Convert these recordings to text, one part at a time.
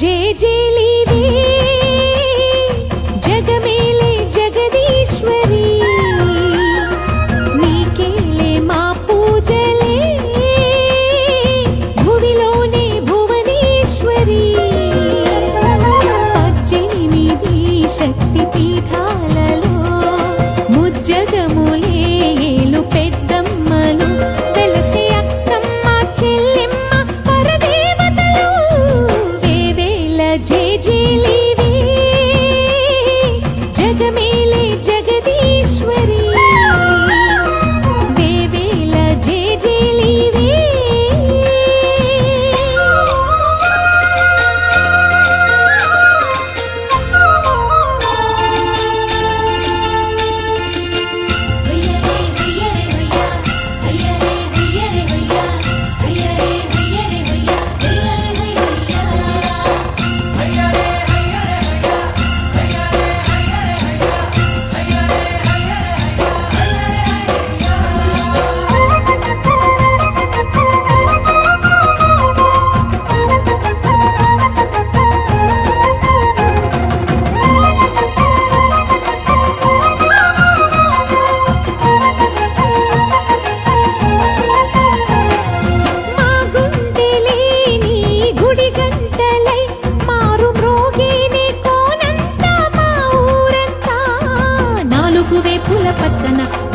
జేజేలివే జగమేలే జగదీశ్వరి నీకేలే మా పూజలే భువిలోనే భువనేశ్వరి 18 శక్తి పీఠాలలో ముజ్జగములే ఏలు పెద్దమ్మలు వెలసే అక్కమ్మ చెల్లెమ్మ పరదేవతలు జేజేలివే జగమేలే జగదీశ్వరి వేవేల జేజేలివే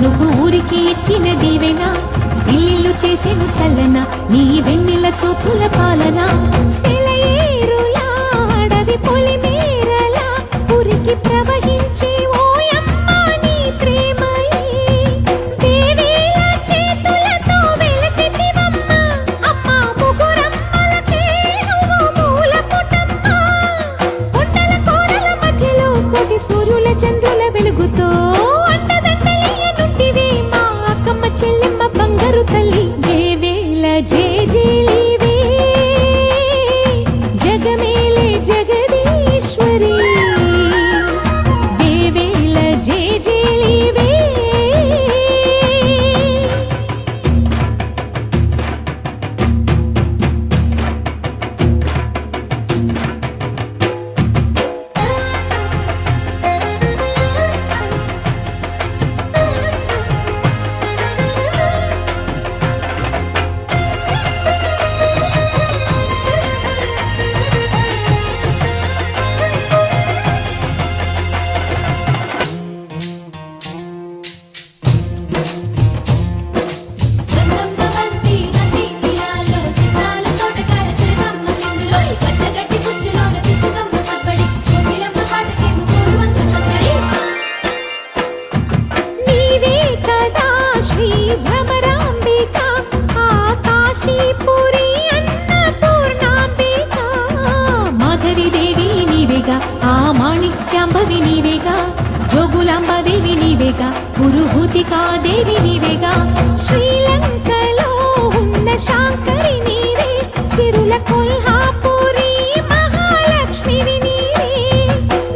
నువ్వు ఊరికి ఇచ్చిన దీవెన ఇల్లు చేసేను చల్లన నీ వెన్నెల చూపుల పాలన సెలయేరులా అడవి పొలిమేరలా ఉరికి ప్రవహించే ఓయమ్మ నీ ప్రేమయే వేవేల చేతులతో వెలసితివమ్మ అమ్మ ముగురమ్మలకే నువ్వు మూల పుటమ్మ కొండల కోరల మధ్యలో కోటి సూర్యుల చంద్రుల వెలుగుతో చెల్లెమ్మ బంగారు తల్లి వేవేల జేజేలివే జగమేలే జగదీశ్వరి వేవేల జేజేలివే ఆ మాణిక్యాంబవి నీవేగా జోగులాంబదేవి నీవేగా పురుహూతికా దేవి నీవేగా శ్రీలంకలో ఉన్న శాంకరి నీవే సిరుల కొల్హాపురి మహాలక్ష్మివి నీవే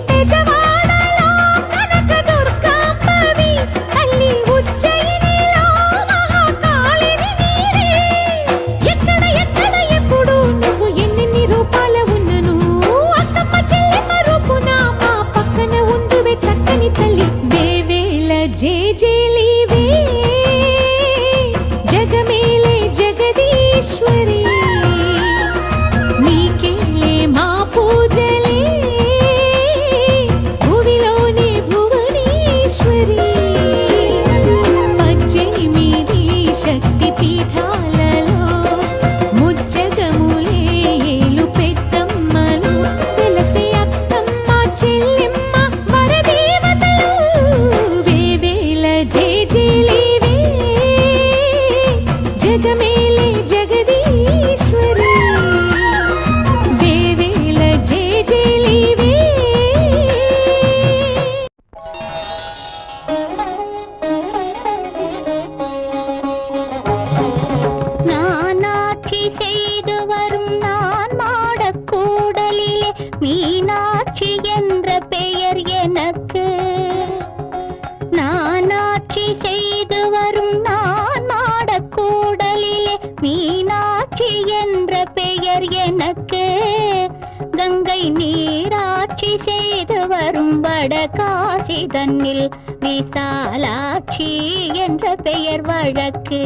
బెజవాడలో కనక దుర్గాంబవి తల్లి ఉజ్జయినిలో మహాకాళివి నీవే ఎక్కడ ఎక్కడ ఎప్పుడు నువ్వు ఎన్నెన్ని రూపాల ఉన్నను చక్కని తల్లి వేవేల జేజేలివే జగమేలే జగదీశ్వరి నీకేలే మా పూజలే భువిలోనే భువనేశ్వరి 18 శక్తి పీఠాలలో ముజ్జగములే ఏలు పెద్దమ్మలు వెలసే అక్కమ్మ చెల్లెమ్మ జేజేలివే జగమేలే జగదీశ్వరి వేవేల జేజేలివే நானாட்சி செய்து வரும் நான் மாடக்கூடலிலே மீனாட்சி என்ற பெயர் எனக்கு. நானாட்சி செய்து வரும் நான் மாடக்கூடலிலே மீனாட்சி என்ற பெயர் எனக்கு. கங்கை நீராட்சி செய்து வரும் வடகாசி தன்னில் விசாலாட்சி என்ற பெயர் வழக்கு.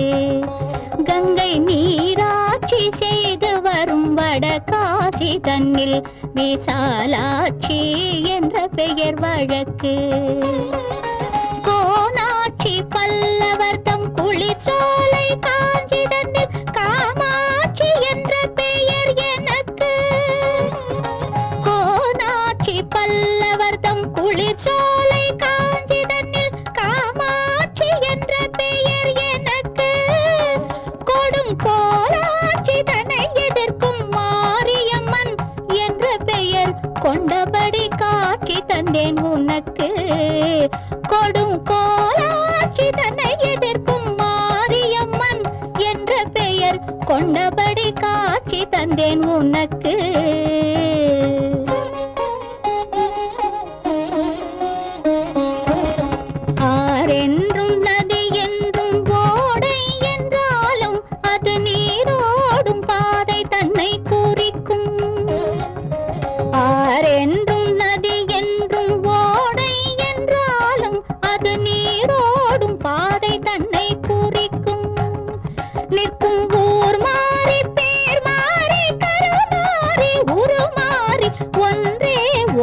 கங்கை நீராட்சி செய்து வரும் வடகாசி தன்னில் விசாலாட்சி என்ற பெயர் வழக்கு. கோனாட்சி பல்லவர் தம் குளிர்சோலை காஞ்சி தன்னில் காமாட்சி என்ற பெயர் எனக்கு. கோனாட்சி பல்லவர் தம் குளிர்சோலை காஞ்சி தன்னில் காமாட்சி என்ற பெயர் எனக்கு. கொடும் கோலாட்சி தன்னை எதிர்க்கும் மாரியம்மன் என்ற பெயர் கொண்டபடி காட்சி தந்தேன் உனக்கு. கொடும் கோலாட்சி தன்னை எதிர்க்கும் மாரியம்மன் என்ற பெயர் கொண்டபடி காட்சி தந்தேன் உனக்கு. ஆரென்றும் நதி என்றும் ஓடை என்றாலும் அது நீரோடும் பாதை தன்னை குறிக்கும். ஆரென்றும் நதி என்றும் ஓடை என்றாலும் அது நீரோடும் பாதை தன்னை குறிக்கும். நிற்கும் ஊர் மாறி பேர் மாறி கருமாறி உருமாறி ஒன்றே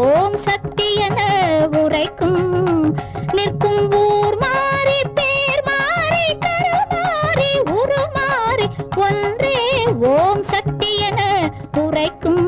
ஓம் சக்தி என உரைக்கும். நிற்கும் ஊர் மாறி பேர் மாறி கருமாறி உருமாறி ஒன்றே ஓம் சக்தி என உரைக்கும்.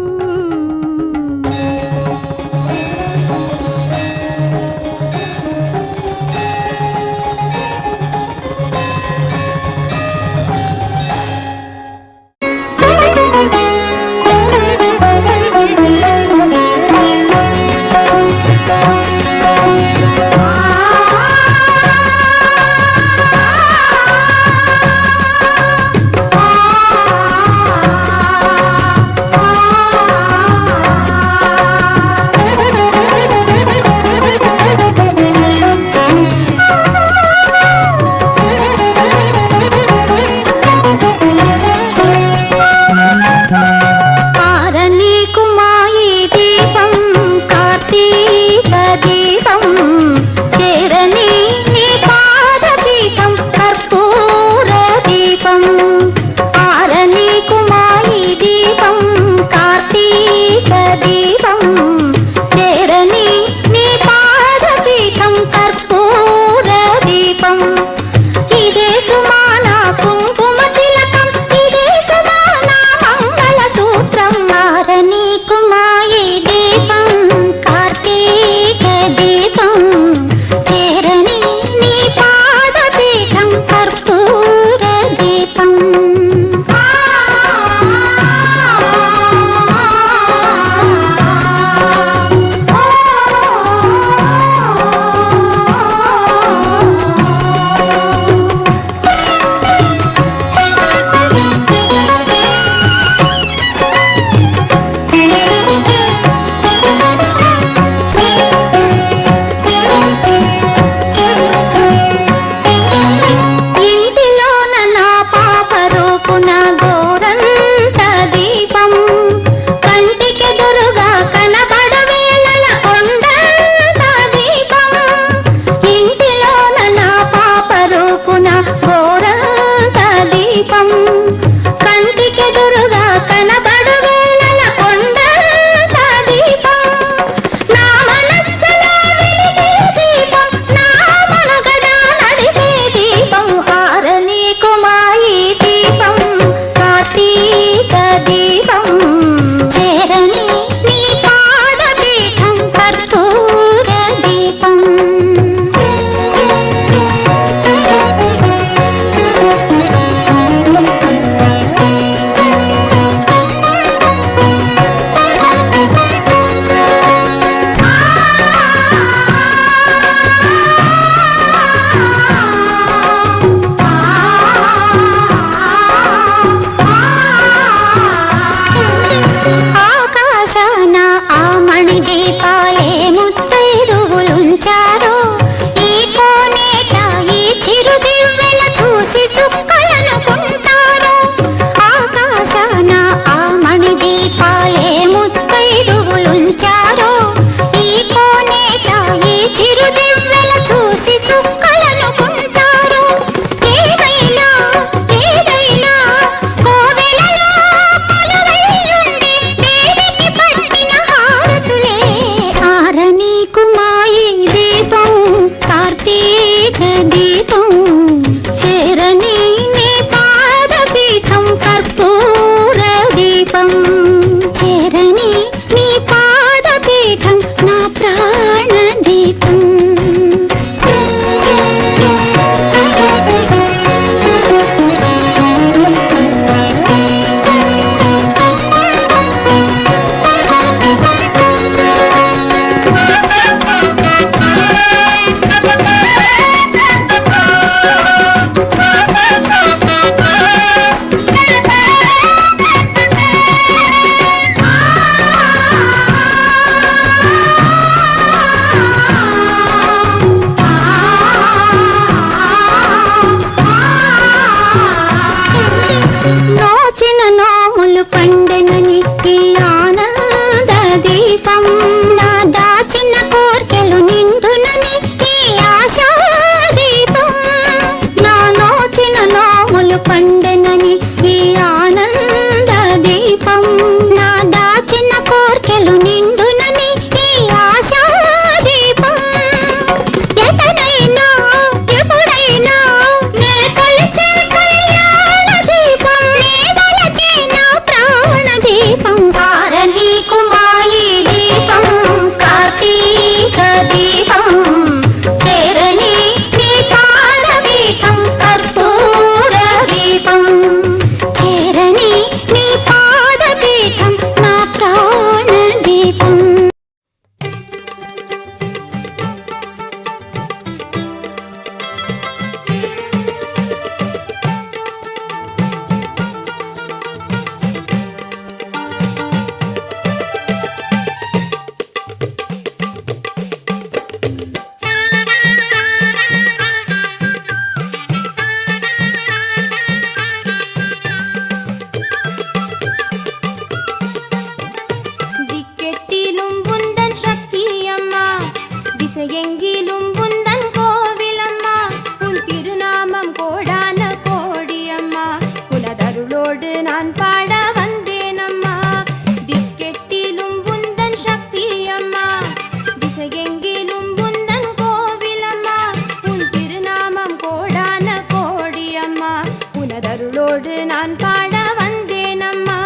அருளோடு நான் பாட வந்தேன் அம்மா.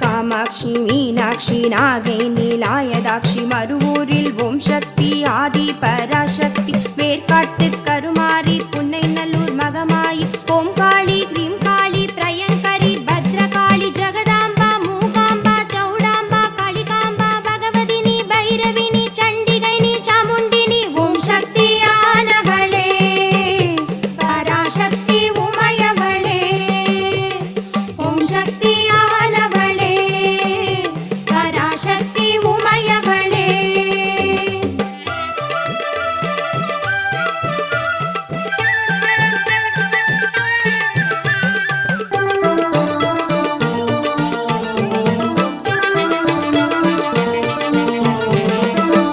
காமாட்சி மீனாட்சி நாகை நீலாயதாட்சி மறுவூரில் ஓம் சக்தி ஆதி பராசக்தி வேர்காட்டு கருமாரி புன்னை நல்லூர் மகமாயி ஓம் காளி கிரீம் காளி பிரயங்கரி பத்ரகாளி ஜெகதாம்பா மூகாம்பா சௌடாம்பா காளிகாம்பா பகவதினி பைரவினி சண்டிகைனி சாமுண்டினி ஓம் சக்தியானவளே பராசக்தி உமையவளே ஓம் சக்தியானவளே பராசக்தி உமையவளே.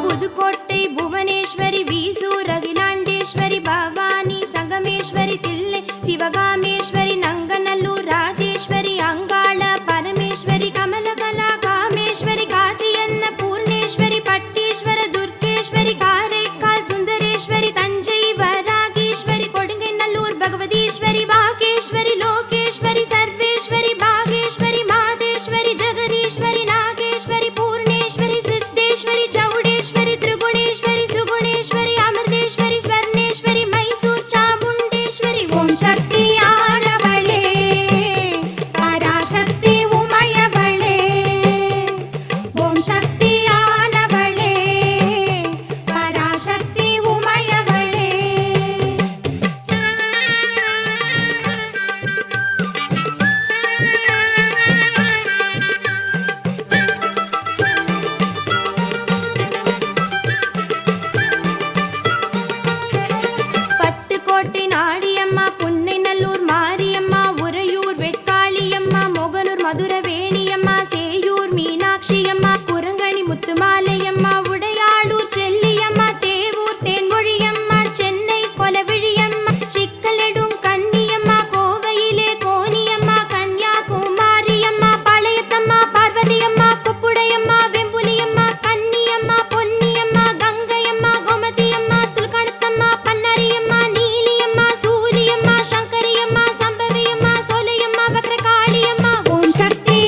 புதுக்கோட்டை புவனேஸ்வரி வீசூர் அகிலாண்டேஸ்வரி பவானி சங்கமேஸ்வரி தில்லை சிவகாமேஸ்வரி நங்கநல்லூர் ராஜேஸ்வரி அங்காள பரமேஸ்வரி கமலகலா காமேஸ்வரி காசியன்ன பூர்ணேஸ்வரி பட்டீஸ்வர துர்கேஸ்வரி காரைக்கால் சுந்தரேஸ்வரி தஞ்சை வராகேஸ்வரி கொடுங்கை நல்லூர் பகவதீஸ்வரி பாகேஸ்வரி லோகேஸ்வரி சர்வேஸ்வரி பாகேஸ்வரி மாதேஸ்வரி ஜெகதீஸ்வரி நாகேஸ்வரி பூர்ணேஸ்வரி சித்தேஸ்வரி சௌடேஸ்வரி திரிகுணேஸ்வரி சுகுணேஸ்வரி அமிர்தேஸ்வரி ஸ்வர்ணேஸ்வரி மைசூர் சாமுண்டேஸ்வரி ஓம் சக்தியானவளே பராசக்தி உமையவளே ஓம் சக்தியானவளே பராசக்தி உமையவளே. பட்டுக்கோட்டை நாடியம்மா புன்னை நல்லூர் மாரியம்மா உறையூர் வெட்காளியம்மா மொகனூர் மதுரவேணியம்மா சேயூர் மீனாட்சியம்மா குரங்கணி முத்துமாலையம்மா உடையாளூர் செல்லியம்மா தேவூர் தேன்மொழியம்மா சென்னை கொலவிழியம்மா சிக்கலெடும் கன்னியம்மா கோவையிலே கோனியம்மா கன்னியாகுமாரியம்மா பாளையத்தம்மா பார்வதியம்மா குப்புடையம்மா வெம்புலியம்மா கன்னியம்மா பொன்னியம்மா கங்கையம்மா கோமதியம்மா துல்கணத்தம்மா பன்னரியம்மா நீலியம்மா சூரியம்மா சங்கரியம்மா சம்பவியம்மா சோலையம்மா பக்ரகாளியம்மா ஓம் சக்தி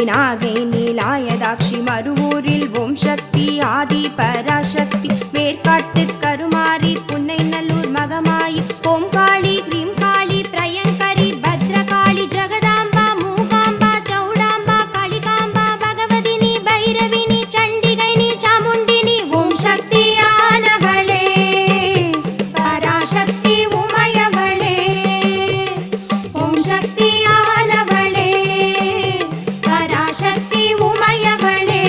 நாகை நீலாயதாட்சி மறுவூரில் ஓம் சக்தி ஆதி பராசக்தி வேர்காட்டு கருமாரி புன்னை நல்லூர் மகமாயி ஓம் காளி கிரீம் காளி பிரயங்கரி பத்ரகாளி ஜெகதாம்பா மூகாம்பா சௌடாம்பா காளிகாம்பா பகவதினி பைரவினி சண்டிகைனி சாமுண்டினி ஓம் சக்தியானவளே பராசக்தி உமையவளே ஓம் சக்தியானவளே பராசக்தி உமையவளே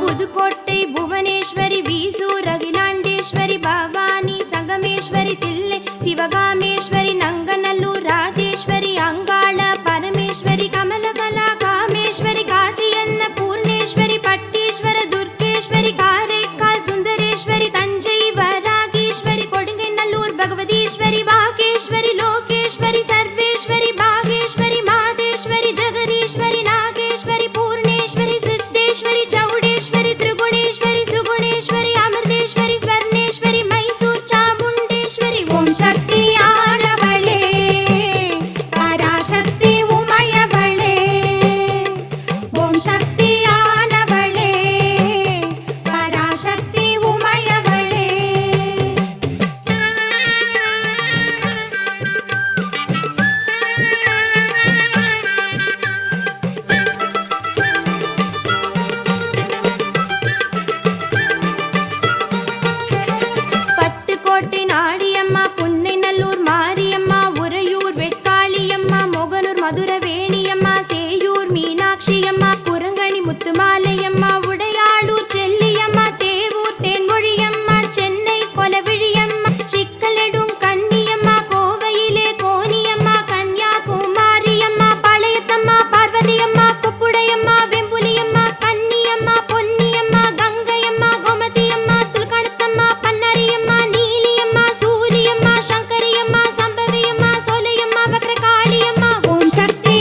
புதுக்கோட்டை புவனேஸ்வரி வீசூர் அகிலாண்டேஸ்வரி பவானி சங்கமேஸ்வரி தில்லை சிவகாமேஸ்வரி நங்கநல்லூர் ராஜேஸ்வரி அங்காள பரமேஸ்வரி கமலகலா காமேஸ்வரி காசியன்ன பூர்ணேஸ்வரி பட்டீஸ்வர துர்கேஸ்வரி காரைக்கால் சுந்தரேஸ்வரி தஞ்சை வராகேஸ்வரி கொடுங்கை நல்லூர் பகவதீஸ்வரி பாகேஸ்வரி லோகேஸ்வரி சர்வேஸ்வரி பாகேஸ்வரி மாதேஸ்வரி ஜெகதீஸ்வரி நாகேஸ்வரி பூர்ணேஸ்வரி சித்தேஸ்வரி சௌடேஸ்வரி திரிகுணேஸ்வரி சுகுணேஸ்வரி அமிர்தேஸ்வரி ஸ்வர்ணேஸ்வரி மைசூர் சாமுண்டேஸ்வரி ஓம் சக்தியானவளே பராசக்தி உமையவளே ஓம் சக்தியானவளே பராசக்தி உமையவளே பட்டுக்கோட்டை நாடியம்மா புன்னை நல்லூர் மாரியம்மா உறையூர் வெட்காளியம்மா மொகனூர் மதுரவேணியம்மா சேயூர் மீனாட்சியம்மா குரங்கணி முத்துமாலையம்மா உடையாளூர் செல்லியம்மா தேவூர் தேன்மொழியம்மா சென்னை கொலவிழியம்மா சிக்கலெடும் கன்னியம்மா கோவையிலே கோனியம்மா கன்யாகுமாரியம்மா பாளையத்தம்மா பார்வதியம்மா குப்புடையம்மா வெம்புலியம்மா கன்னியம்மா பொன்னியம்மா கங்கையம்மா கோமதியம்மா துல்கணத்தம்மா பன்னரியம்மா நீலியம்மா சூரியம்மா சங்கரியம்மா சம்பவியம்மா சோலையம்மா பக்ரகாளியம்மா ஓம் சக்தி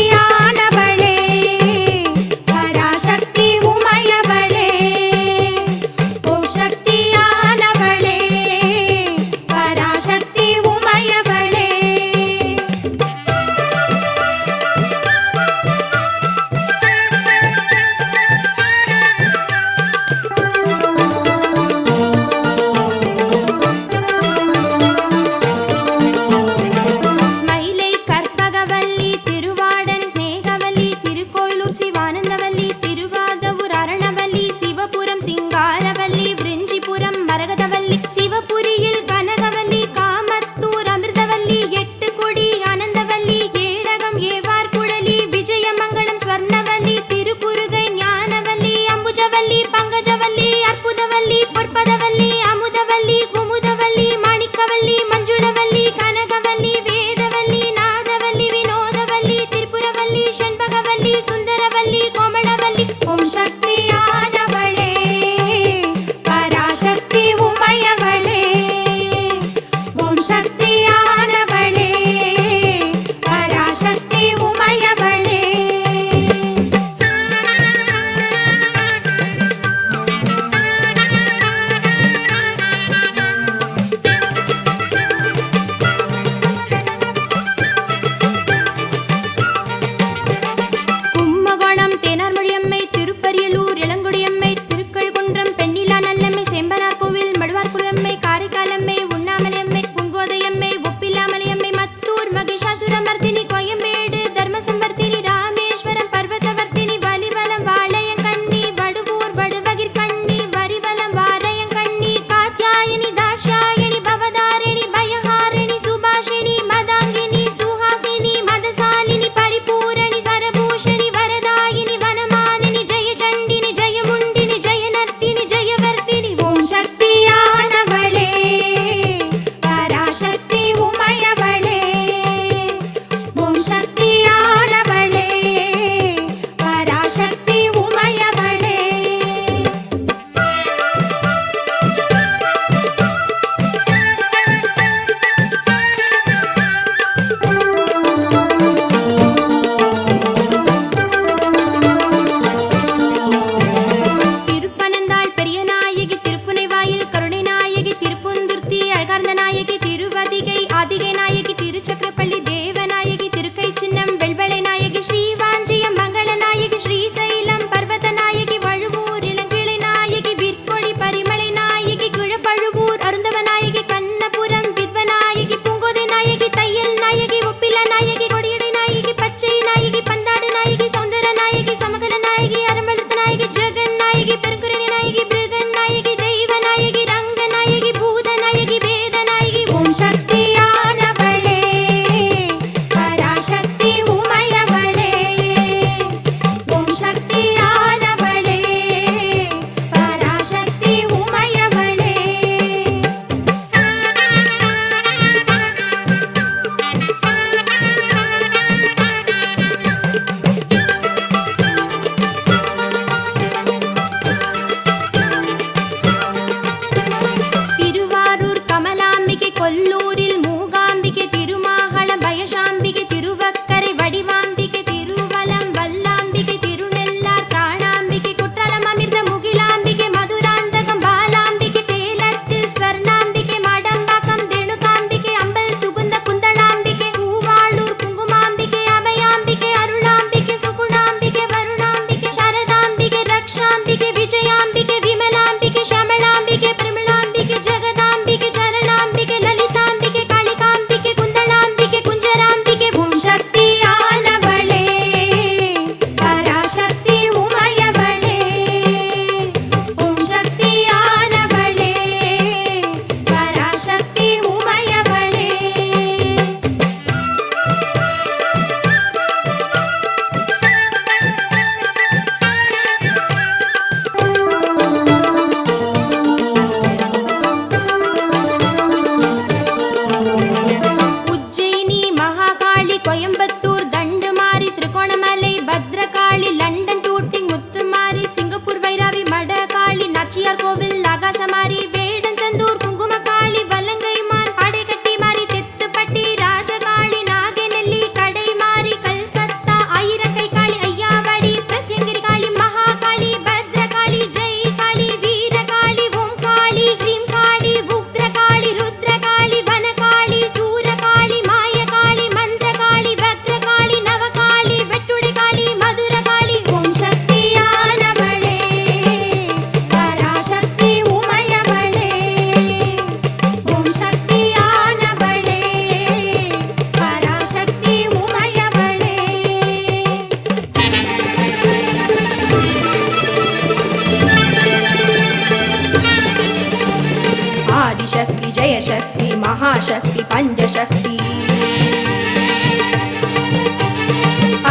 महाशक्ति पंचशक्ति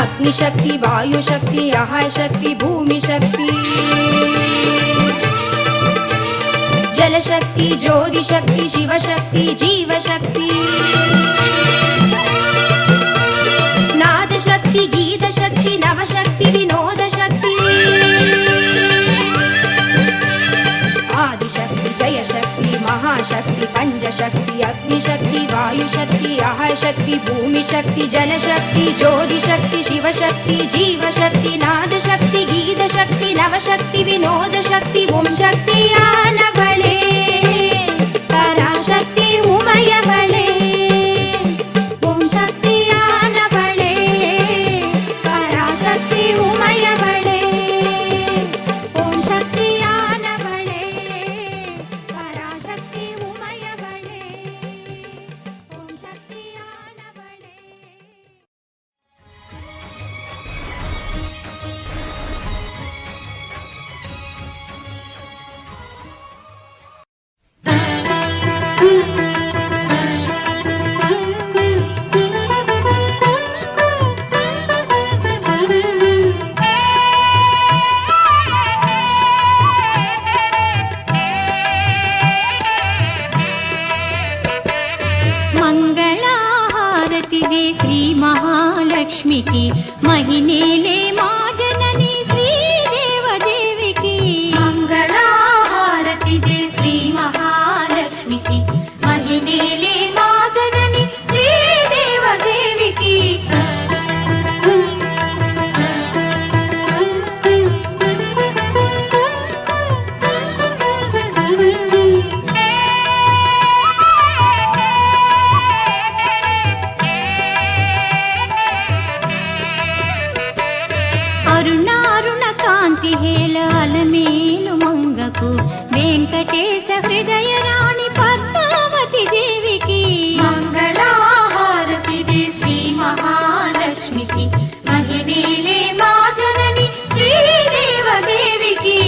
अग्निशक्ति वायुशक्ति आहारशक्ति भूमिशक्ति जलशक्ति ज्योतिशक्ति शिवशक्ति जीवशक्ति नादशक्ति गीतशक्ति नवशक्ति विनोदशक्ति आदिशक्ति जयशक्ति महाशक्ति पंचशक्ति अग्निशक्ति वायुशक्ति आहारशक्ति भूमिशक्ति जलशक्ति ज्योतिशक्ति शिवशक्ति जीवशक्ति नादशक्ति गीतशक्ति नवशक्ति विनोदशक्ति ओम शक्ति आनवळे पराशक्ति उमयवळे ओम शक्ति आनवळे पराशक्ति उमयवळे ओम शक्ति आनवळे पराशक्ति उमयवळे ओम शक्ति आनवळे మంగళహారతిదే శ్రీ మహాలక్ష్మికి మహినేలే మా జనని శ్రీదేవదేవికి మంగళహారతిదే శ్రీ మహాలక్ష్మికి మహినేలే మా జనని శ్రీదేవదేవికి అరుణారుణ కాంతి హేళ అలమేలు మంగకు వెంకటేశ హృదయ రాణి పద్మావతి దేవికి మంగళహారతిదే శ్రీ మహాలక్ష్మికి మహినేలే మా జనని శ్రీదేవదేవికి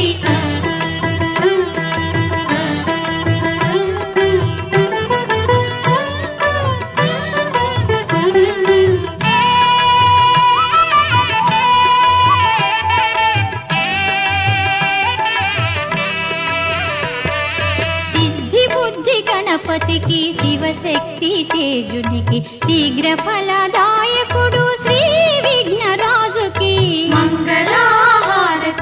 సిద్ధి బుద్ధి గణపతికి శివశక్తి తేజునికి శీఘ్ర ఫలదాయకుడు శ్రీ విఘ్నరాజుకి మంగళహారతిదే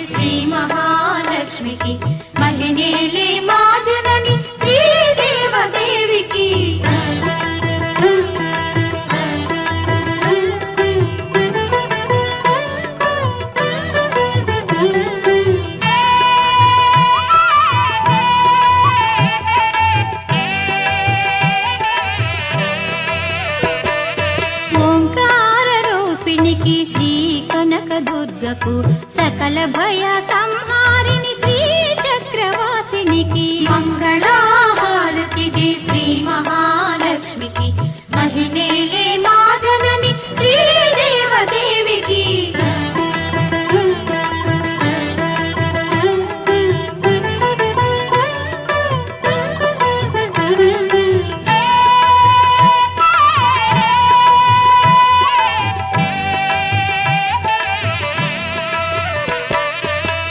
శ్రీ మహాలక్ష్మికి మహినేలే మా జనని శ్రీదేవదేవికి ఓంకార రూపిణికి శ్రీ కనక దుర్గకు సకల భయ సంహారిణి శ్రీ చక్రవాసినికి మంగళహారతిదే శ్రీ మహాలక్ష్మికి మహినేలే మా జనని శ్రీదేవదేవికి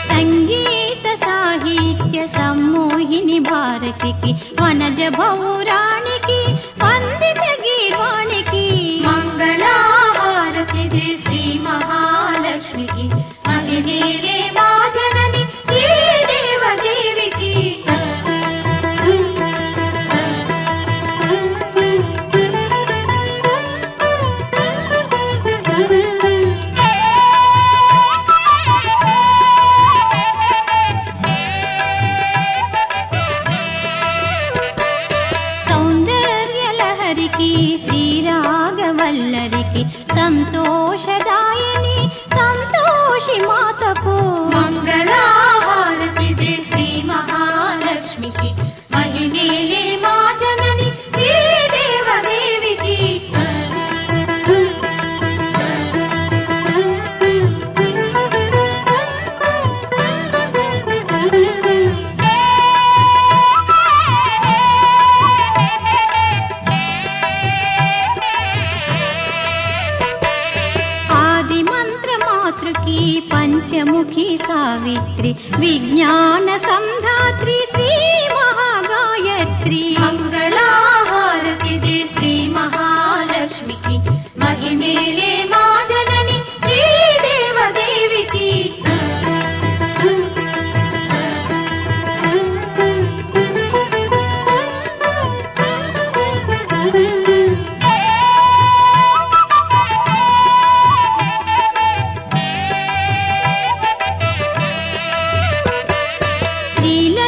సంగీత సాహిత్య సమ్మోహిని భారతికి వనజ భౌరాణికి వందిత గీర్వాణికి మంగళహారతిదే శ్రీ మహాలక్ష్మికి మహినేలే మా జనని శ్రీదేవదేవికి సౌందర్యలహరికి శ్రీరాగవల్లరికి సంతోషదాయిని సంతోషి మాతకు మంగళహారతిదే శ్రీ మహాలక్ష్మికి మహినేలే మా జనని శ్రీదేవదేవికి వారికి పంచముఖి సావిత్రి విజ్ఞాన సంధాత్రి శ్రీ మహాగాయత్రి మంగళహారతి దే శ్రీ మహాలక్ష్మికి మహిమేలే మా జనని శ్రీదేవదేవికి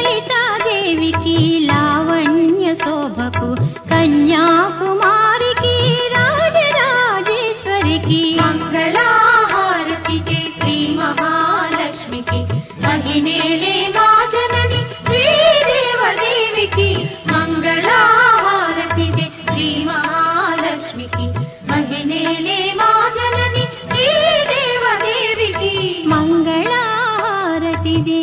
శ్రీలలితాదేవికి లావణ్య శోభకు కన్యాకుమారికి రాజరాజేశ్వరికి మంగళహారతి దే శ్రీ మహాలక్ష్మికి మహిమేలే మా జనని శ్రీదేవదేవికి మంగళహారతి దే శ్రీ మహాలక్ష్మికి మహిమేలే మా జనని శ్రీదేవదేవికి మంగళహారతి దే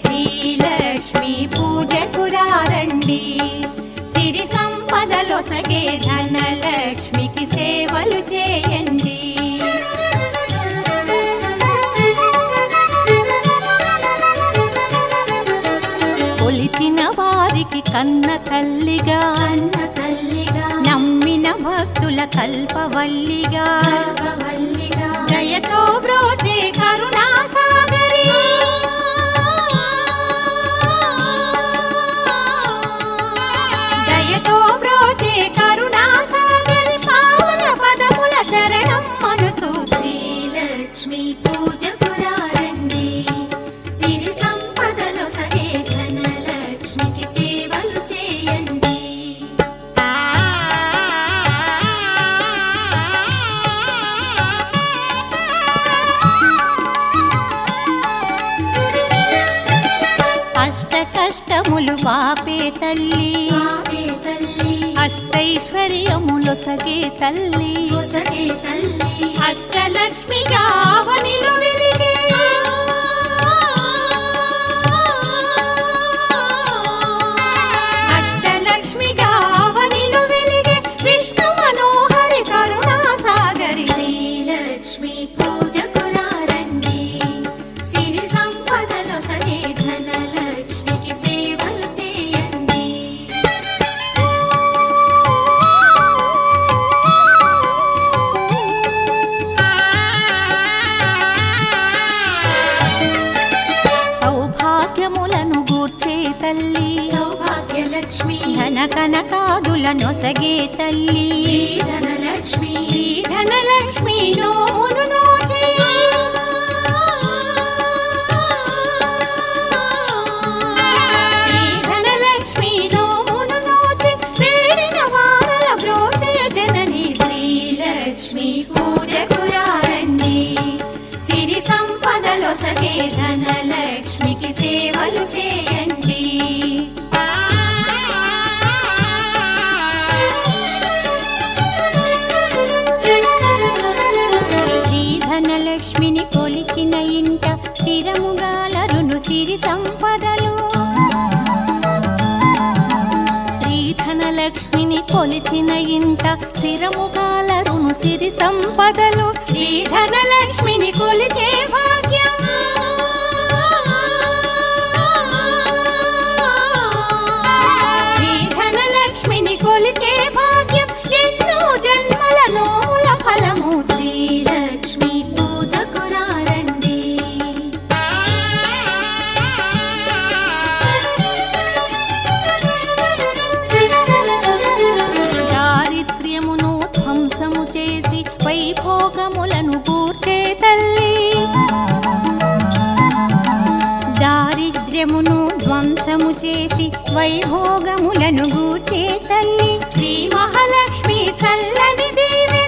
శ్రీలక్ష్మి పూజకురారండి సిరి సంపదలొసగే ధనలక్ష్మికి సేవలు చేయండి. కొలిచిన వారికి కన్న తల్లిగా నమ్మిన భక్తుల కల్పవల్లిగా దయతో బ్రోచే కరుణా సాగరి దయతో బ్రోచే కరుణా సాగరి పావన పదముల శరణం మనుచు శ్రీలక్ష్మి పూజకురారండి సిరి సంపదలొసగే ధనలక్ష్మికి సేవలు చేయండి. అష్ట కష్టములు బాపే తల్లి అష్టైశ్వర్యములొసగే తల్లి అష్టలక్ష్మిగా అవనిలో వెలిగే అష్టలక్ష్మిగా అవనిలో వెలిగే విష్ణు మనోహరి కరుణా సాగరి శ్రీలక్ష్మి పూజకురారండి సిరి సంపదలొసగే ధనలక్ష్మికి సేవలు చేయండి. సౌభాగ్యములను గూర్చే తల్లి సౌభాగ్యలక్ష్మి ధన కనకాదులనొసగే తల్లి ధనలక్ష్మి ధనలక్ష్మి నోమును నోచే ధనలక్ష్మి నోమును నోచే వేడిన వారల బ్రోచే జనని శ్రీలక్ష్మి పూజకురారండి సిరి సంపదలొసగే ధనలక్ష్మికి సేవలు చేయండి. శ్రీ ధనలక్ష్మిని కొలిచిన ఇంట స్థిరముగాలరును సిరి సంపదలు శ్రీ ధనలక్ష్మిని కొలిచిన ఇంట స్థిరముగాలరును సిరి సంపదలు శ్రీ ధనలక్ష్మిని కొలిచే భాగ్యం శ్రీ ధనలక్ష్మిని కొలిచే భాగ్యం ఎన్నో జన్మల నోముల ఫలము శ్రీలక్ష్మి పూజకురారండి దారిద్ర్యమును ధ్వంసము చేసి వైభోగములను కూర్చే తల్లి దారిద్ర్యమును ధ్వంసము చేసి వైభోగములను గూర్చే తల్లి శ్రీ మహాలక్ష్మి చల్లని దేవి